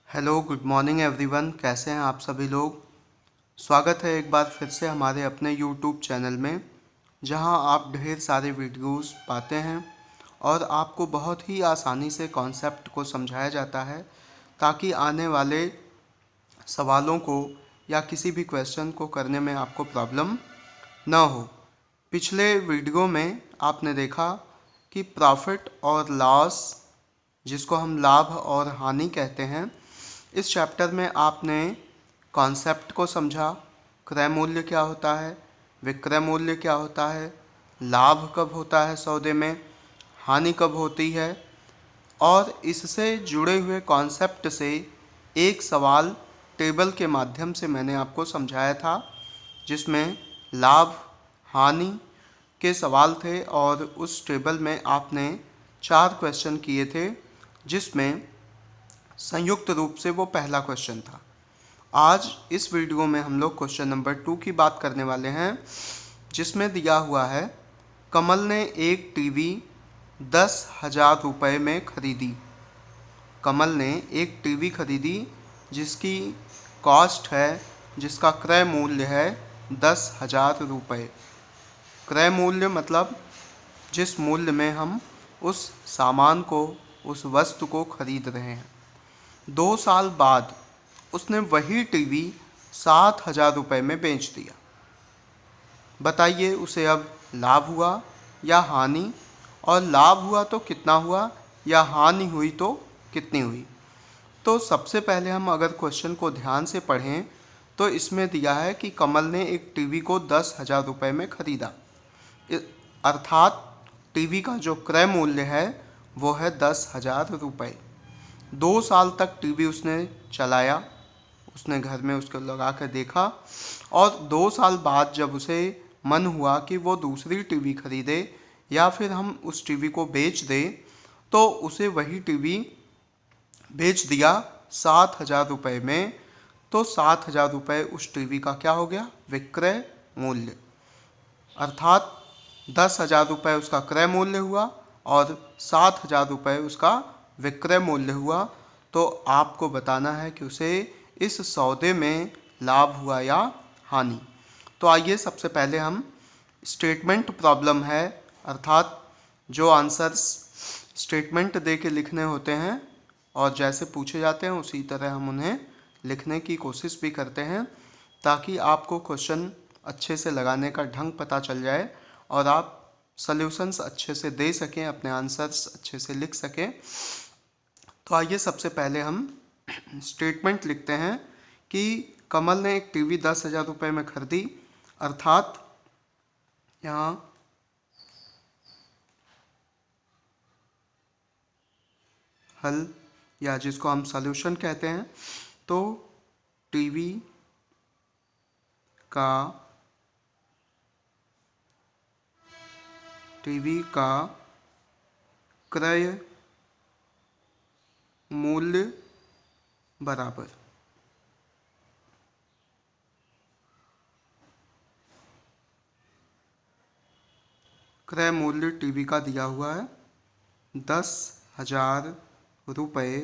Hello good morning everyone. कैसे हैं आप सभी लोग। स्वागत है एक बार फिर से हमारे अपने यूट्यूब चैनल में, जहां आप ढेर सारे वीडियोस पाते हैं और आपको बहुत ही आसानी से कॉन्सेप्ट को समझाया जाता है, ताकि आने वाले सवालों को या किसी भी क्वेश्चन को करने में आपको प्रॉब्लम ना हो। पिछले वीडियो में आपने देखा कि प्रॉफिट और लॉस, जिसको हम लाभ और हानि कहते हैं, इस चैप्टर में आपने कॉन्सेप्ट को समझा। क्रय मूल्य क्या होता है, विक्रय मूल्य क्या होता है, लाभ कब होता है सौदे में, हानि कब होती है, और इससे जुड़े हुए कॉन्सेप्ट से एक सवाल टेबल के माध्यम से मैंने आपको समझाया था, जिसमें लाभ हानि के सवाल थे और उस टेबल में आपने 4 क्वेश्चन किए थे, जिसमें संयुक्त रूप से वो पहला क्वेश्चन था। आज इस वीडियो में हम लोग क्वेश्चन नंबर 2 की बात करने वाले हैं, जिसमें दिया हुआ है कमल ने एक टीवी 10,000 रुपये में खरीदी। कमल ने एक टीवी खरीदी जिसकी कॉस्ट है, जिसका क्रय मूल्य है 10,000 रुपये। क्रय मूल्य मतलब जिस मूल्य में हम उस सामान को, उस वस्तु को खरीद रहे हैं। 2 साल बाद उसने वही टीवी 7,000 रुपये में बेच दिया। बताइए उसे अब लाभ हुआ या हानि, और लाभ हुआ तो कितना हुआ या हानि हुई तो कितनी हुई। तो सबसे पहले हम अगर क्वेश्चन को ध्यान से पढ़ें तो इसमें दिया है कि कमल ने एक टीवी को 10,000 रुपये में खरीदा, अर्थात टीवी का जो क्रय मूल्य है वो है 10,000 रुपये। 2 साल तक टीवी उसने चलाया, उसने घर में उसको लगा कर देखा, और 2 साल बाद जब उसे मन हुआ कि वो दूसरी टीवी खरीदे या फिर हम उस टीवी को बेच दें, तो उसे वही टीवी बेच दिया 7,000 रुपये में। तो 7,000 रुपये उस टीवी का क्या हो गया, विक्रय मूल्य। अर्थात 10,000 रुपये उसका क्रय मूल्य हुआ और 7,000 रुपये उसका विक्रय मूल्य हुआ। तो आपको बताना है कि उसे इस सौदे में लाभ हुआ या हानि। तो आइए सबसे पहले हम स्टेटमेंट प्रॉब्लम है, अर्थात जो आंसर्स स्टेटमेंट दे के लिखने होते हैं और जैसे पूछे जाते हैं उसी तरह हम उन्हें लिखने की कोशिश भी करते हैं, ताकि आपको क्वेश्चन अच्छे से लगाने का ढंग पता चल जाए और आप सॉल्यूशंस अच्छे से दे सकें, अपने आंसर्स अच्छे से लिख सकें। तो आइए सबसे पहले हम स्टेटमेंट लिखते हैं कि कमल ने एक टीवी 10,000 रुपये में खरीदी, अर्थात यहाँ हल या जिसको हम सॉल्यूशन कहते हैं, तो टीवी का क्रय मूल्य बराबर क्रय मूल्य टीवी का दिया हुआ है 10,000 रुपये,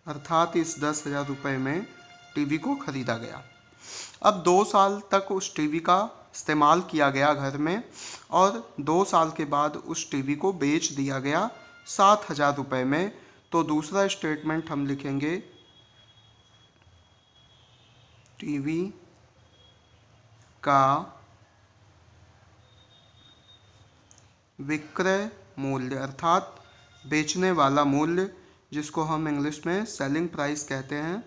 अर्थात इस 10,000 रुपये में टीवी को खरीदा गया। अब 2 साल तक उस टीवी का इस्तेमाल किया गया घर में, और 2 साल के बाद उस टीवी को बेच दिया गया 7,000 रुपये में। तो दूसरा स्टेटमेंट हम लिखेंगे टीवी का विक्रय मूल्य, अर्थात बेचने वाला मूल्य, जिसको हम इंग्लिश में सेलिंग प्राइस कहते हैं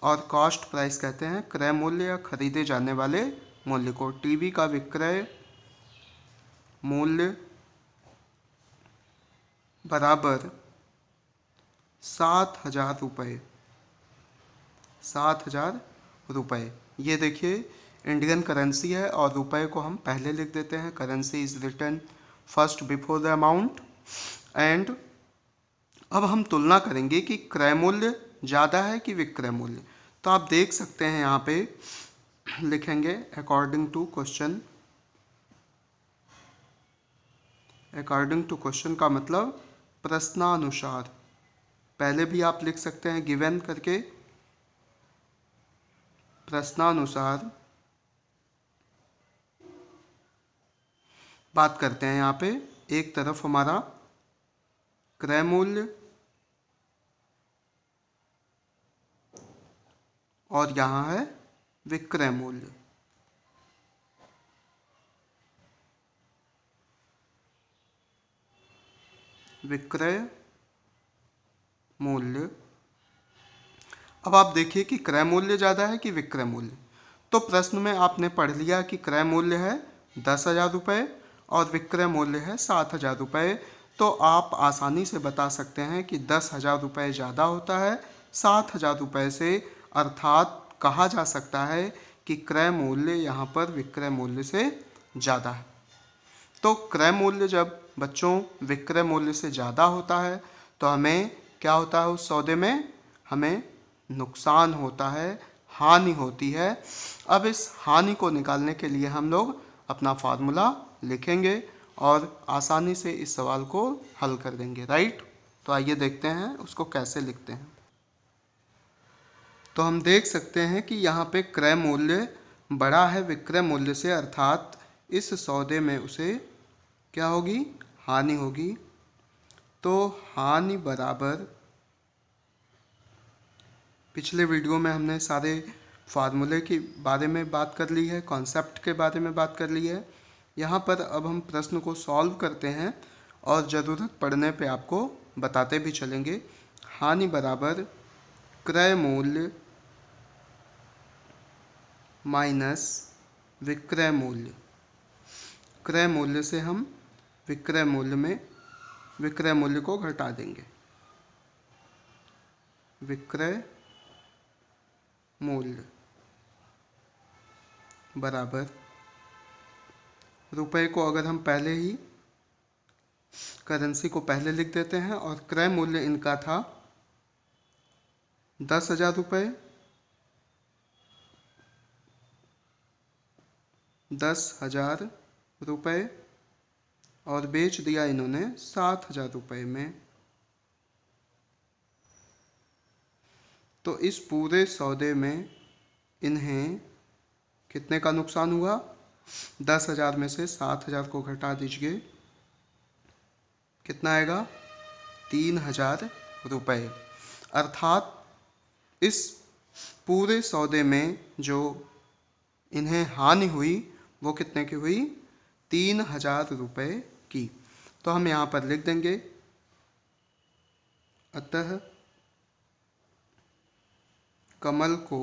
और कॉस्ट प्राइस कहते हैं, क्रय मूल्य या खरीदे जाने वाले मूल्य को। टीवी का विक्रय मूल्य बराबर 7,000 रुपये। 7,000 रुपये, ये देखिए इंडियन करेंसी है और रुपये को हम पहले लिख देते हैं। Currency is written first before the amount. And अब हम तुलना करेंगे कि क्रय मूल्य ज़्यादा है कि विक्रय मूल्य। तो आप देख सकते हैं यहाँ पे लिखेंगे according to question. According to question का मतलब प्रश्नानुसार। पहले भी आप लिख सकते हैं गिवन करके, प्रश्नानुसार बात करते हैं। यहाँ पे एक तरफ हमारा क्रय मूल्य और यहाँ है विक्रय मूल्य। विक्रय मूल्य। अब आप देखिए कि क्रय मूल्य ज़्यादा है कि विक्रय मूल्य। तो प्रश्न में आपने पढ़ लिया कि क्रय मूल्य है 10,000 रुपये और विक्रय मूल्य है 7,000 रुपये। तो आप आसानी से बता सकते हैं कि 10,000 रुपये ज़्यादा होता है 7,000 रुपये से, अर्थात कहा जा सकता है कि क्रय मूल्य यहाँ पर विक्रय मूल्य से ज़्यादा है। तो क्रय मूल्य जब बच्चों विक्रय मूल्य से ज़्यादा होता है तो हमें क्या होता है, उस सौदे में हमें नुकसान होता है, हानि होती है। अब इस हानि को निकालने के लिए हम लोग अपना फार्मूला लिखेंगे और आसानी से इस सवाल को हल कर देंगे, राइट। तो आइए देखते हैं उसको कैसे लिखते हैं। तो हम देख सकते हैं कि यहाँ पे क्रय मूल्य बड़ा है विक्रय मूल्य से, अर्थात इस सौदे में उसे क्या होगी, हानि होगी। तो हानि बराबर, पिछले वीडियो में हमने सारे फार्मूले के बारे में बात कर ली है, कॉन्सेप्ट के बारे में बात कर ली है। यहाँ पर अब हम प्रश्न को सॉल्व करते हैं और ज़रूरत पड़ने पे आपको बताते भी चलेंगे। हानि बराबर क्रय मूल्य माइनस विक्रय मूल्य। क्रय मूल्य से हम विक्रय मूल्य में विक्रय मूल्य को घटा देंगे। विक्रय मूल्य बराबर, रुपए को अगर हम पहले ही करेंसी को पहले लिख देते हैं और क्रय मूल्य इनका था 10,000 रुपये, 10,000 रुपये और बेच दिया इन्होंने 7,000 रुपये में। तो इस पूरे सौदे में इन्हें कितने का नुकसान हुआ, 10,000 में से 7,000 को घटा दीजिए, कितना आएगा, 3,000 रुपये। अर्थात इस पूरे सौदे में जो इन्हें हानि हुई वो कितने की हुई, 3,000 रुपये की। तो हम यहाँ पर लिख देंगे, अतः कमल को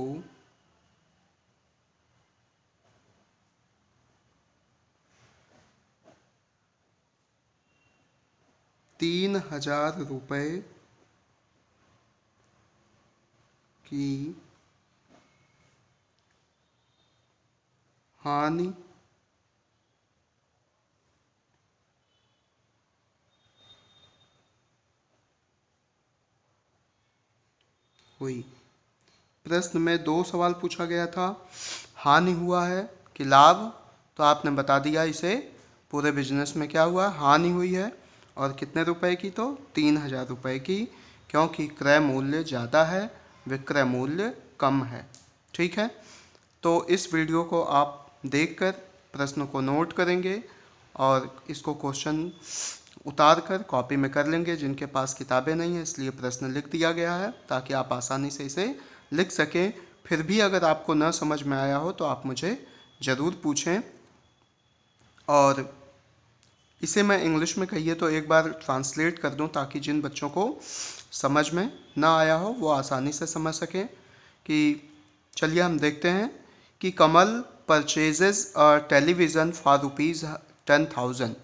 3,000 रुपये की हानि हुई। प्रश्न में 2 सवाल पूछा गया था, हानि हुआ है कि लाभ, तो आपने बता दिया इसे पूरे बिजनेस में क्या हुआ, हानि हुई है। और कितने रुपए की, तो 3,000 रुपये की, क्योंकि क्रय मूल्य ज़्यादा है विक्रय मूल्य कम है। ठीक है, तो इस वीडियो को आप देखकर प्रश्न को नोट करेंगे और इसको क्वेश्चन उतार कर कॉपी में कर लेंगे। जिनके पास किताबें नहीं है इसलिए प्रश्न लिख दिया गया है ताकि आप आसानी से इसे लिख सकें। फिर भी अगर आपको न समझ में आया हो तो आप मुझे ज़रूर पूछें। और इसे मैं इंग्लिश में कहिए तो एक बार ट्रांसलेट कर दूं ताकि जिन बच्चों को समझ में ना आया हो वो आसानी से समझ सकें। कि चलिए हम देखते हैं कि Kamal purchases a television for ₹10,000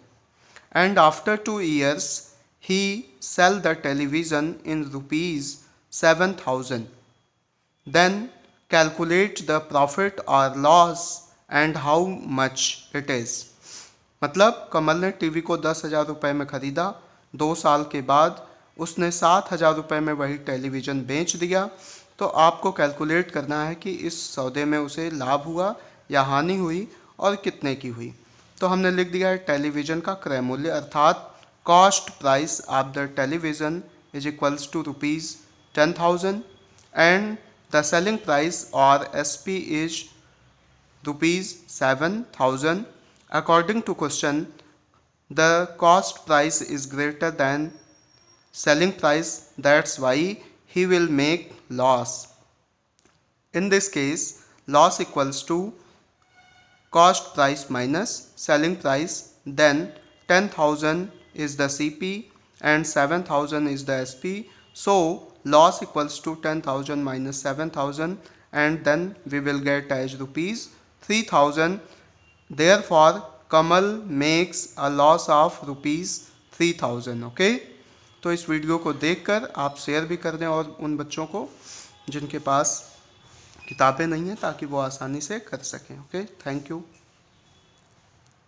and after 2 years he sell the television in ₹7,000. Then calculate the profit or loss and how much it is. मतलब कमल ने टीवी को 10,000 रुपये में ख़रीदा, 2 साल के बाद उसने 7,000 रुपये में वही टेलीविज़न बेच दिया। तो आपको कैलकुलेट करना है कि इस सौदे में उसे लाभ हुआ या हानि हुई और कितने की हुई। तो हमने लिख दिया है टेलीविज़न का क्रय मूल्य, अर्थात cost price of the television is equals to ₹10,000 and The selling price or SP is rupees 7,000. According to question, the cost price is greater than selling price, that's why he will make loss. In this case, loss equals to cost price minus selling price, then 10,000 is the CP and 7,000 is the SP. So loss equals to 10,000 minus 7,000, and then we will get as rupees 3,000. Therefore Kamal makes a loss of rupees 3,000. Okay, तो इस video को देखकर आप share भी कर दें और उन बच्चों को जिनके पास किताबें नहीं हैं, ताकि वो आसानी से कर सकें। Okay, thank you.